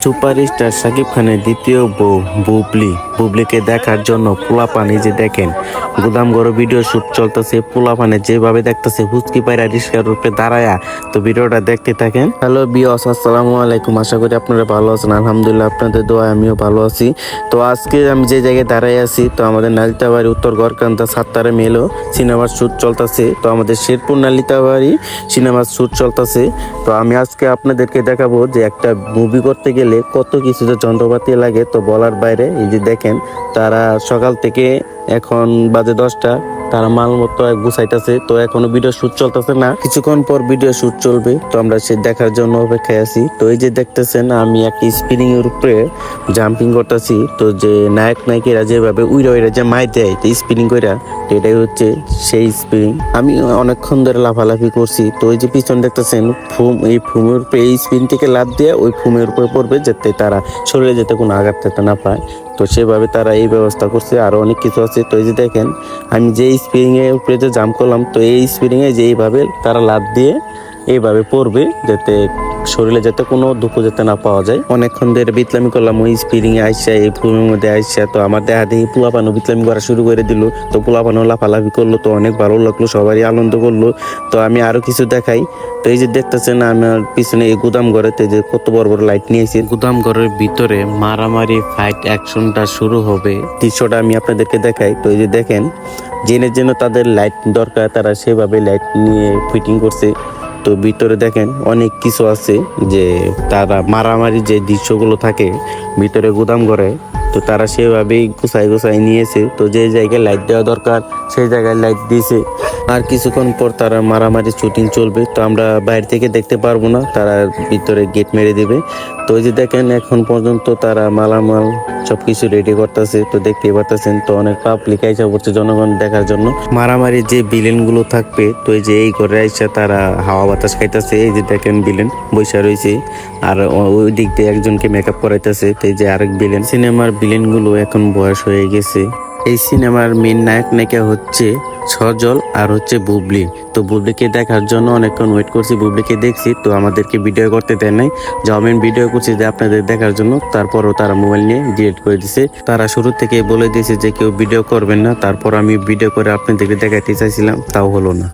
Superstar Shakib খানের দ্বিতীয় বউ বুবলিকে দেখার জন্য পোলাপান যে দেখেন গুদামঘর ভিডিও শুট চলতেছে। পোলাপানে যেভাবে দেখতেছে হুচকি পায়রা রিস্কার রূপে দাঁড়ায়া। তো ভিডিওটা দেখতে থাকেন। হ্যালো বিয়স, আসসালামু আলাইকুম। আশা করি আপনারা ভালো আছেন। আলহামদুলিল্লাহ, আপনাদের দোয়ায় আমিও ভালো আছি। তো আজকে আমি যে জায়গায় দাঁড়াই আছি, তো আমাদের নালিতাবাড়ি উত্তর গড়কান্দা সাত্তারে মেলো সিনেমার শুট চলতেছে। তো আমাদের শেরপুর নালিতাবাড়ি সিনেমার শুট চলতেছে। তো আমি আজকে আপনাদেরকে দেখাবো যে একটা মুভি করতে গেলে কত কিছু যে যন্ত্রপাতি লাগে, তো বলার বাইরে। এই যে দেখেন, তারা সকাল থেকে এখন বাজে 10টা, তারা মাল মতো গুছাইতেছে। তো এখনো ভিডিও শুট চলতেছে না, কিছুক্ষণ পর ভিডিও শুট চলবে। তো আমরা সে দেখার জন্য অপেক্ষায় আছি। তো এই যে দেখতেছেন, আমি একটা স্পিনিং এর উপরে জাম্পিং করতেছি। তো যে নায়ক নায়িকারা যেভাবে উইরা উইরা যে মাই দেয় স্পিনিং কইরা, এটাই হচ্ছে সেই স্পিনিং। আমি অনেকক্ষণ ধরে লাফালাফি করছি। তো ওই যে পিছন দেখতেছেন ফুম, এই ফুমের উপরে এই স্পিন থেকে লাফ দিয়ে ওই ফুমের উপরে পড়বে, যাতে তারা শরীরে যেতে কোনো আঘাত পেতে না পায়। তো সেভাবে তারা এই ব্যবস্থা করছে। আরো অনেক কিছু আছে। তো এই যে দেখেন, আমি যে স্প্রিং এর উপরে যে জাম্প করলাম, তো এই স্প্রিং এ যে এইভাবে তারা লাফ দিয়ে এইভাবে পড়বে, যাতে শরীরে যাতে কোনো দুঃখ যাতে না পাওয়া যায়। অনেকক্ষণ ধরে বিতলামি করলাম ওই স্পিরিং এ আইসা, এই ফুমের মধ্যে আইসা। তো আমার দেখা দেখি পোলাপানো বিতলামি করা শুরু করে দিল। তো পোলাপানো লাফালাফি করলো, তো অনেক ভালো লাগলো, সবারই আনন্দ করলো। তো আমি আরো কিছু দেখাই। তো এই যে দেখতেছেন, আমার পিছনে এই গুদাম ঘরেতে যে কত বড় বড় লাইট নিয়েছি। গুদাম ঘরের ভিতরে মারামারি ফাইট অ্যাকশনটা শুরু হবে, দৃশ্যটা আমি আপনাদেরকে দেখাই। তো এই যে দেখেন, জেনে জেনে তাদের লাইট দরকার, তারা সেভাবে লাইট নিয়ে ফিটিং করছে। তো ভিতরে দেখেন অনেক কিছু আছে, যে তারা মারামারি যে দৃশ্যগুলো থাকে ভিতরে গুদাম ঘরে, তো তারা সেভাবেই গুছাই নিয়েছে। তো যে জায়গায় লাইট দেওয়া দরকার সেই জায়গায় লাইট দিয়েছে। আর কিছুক্ষণ পর তারা মারামারি শুটিং চলবে। তো আমরা বাইরে থেকে দেখতে পারবো না, তারা ভিতরে গেট মেরে দেবে। তো ওই যে দেখেন, এখন পর্যন্ত তারা মালামাল সবকিছু রেডি করতেছে। তো দেখতেই পারতেছেন, তো অনেক পাবলিক আইসা পড়ছে জনগণ দেখার জন্য। মারামারি যে ভিলেন গুলো থাকবে, তো এই যে এই ঘরে আইসা তারা হাওয়া বাতাস খাইতেছে। এই যে দেখেন ভিলেন বৈশা রয়েছে, আর ওই দিক দিয়ে একজনকে মেকআপ করাইতেছে। তো এই যে আরেক ভিলেন। সিনেমার ভিলেন গুলো এখন বয়স হয়ে গেছে। এই সিনেমার মেন নায়ক নায়িকা হচ্ছে সজল আর হচ্ছে বুবলি। তো বুবলিকে দেখার জন্য অনেকক্ষণ ওয়েট করছি, বুবলিকে দেখছি। তো আমাদেরকে ভিডিও করতে দেয় নাই, যে আমি ভিডিও করছি যে আপনাদের দেখার জন্য। তারপরও তারা মোবাইল নিয়ে ডিলিট করে দিছে। তারা শুরু থেকে বলে দিয়েছে যে কেউ ভিডিও করবেন না। তারপর আমি ভিডিও করে আপনাদেরকে দেখাতে চাইছিলাম, তাও হলো না।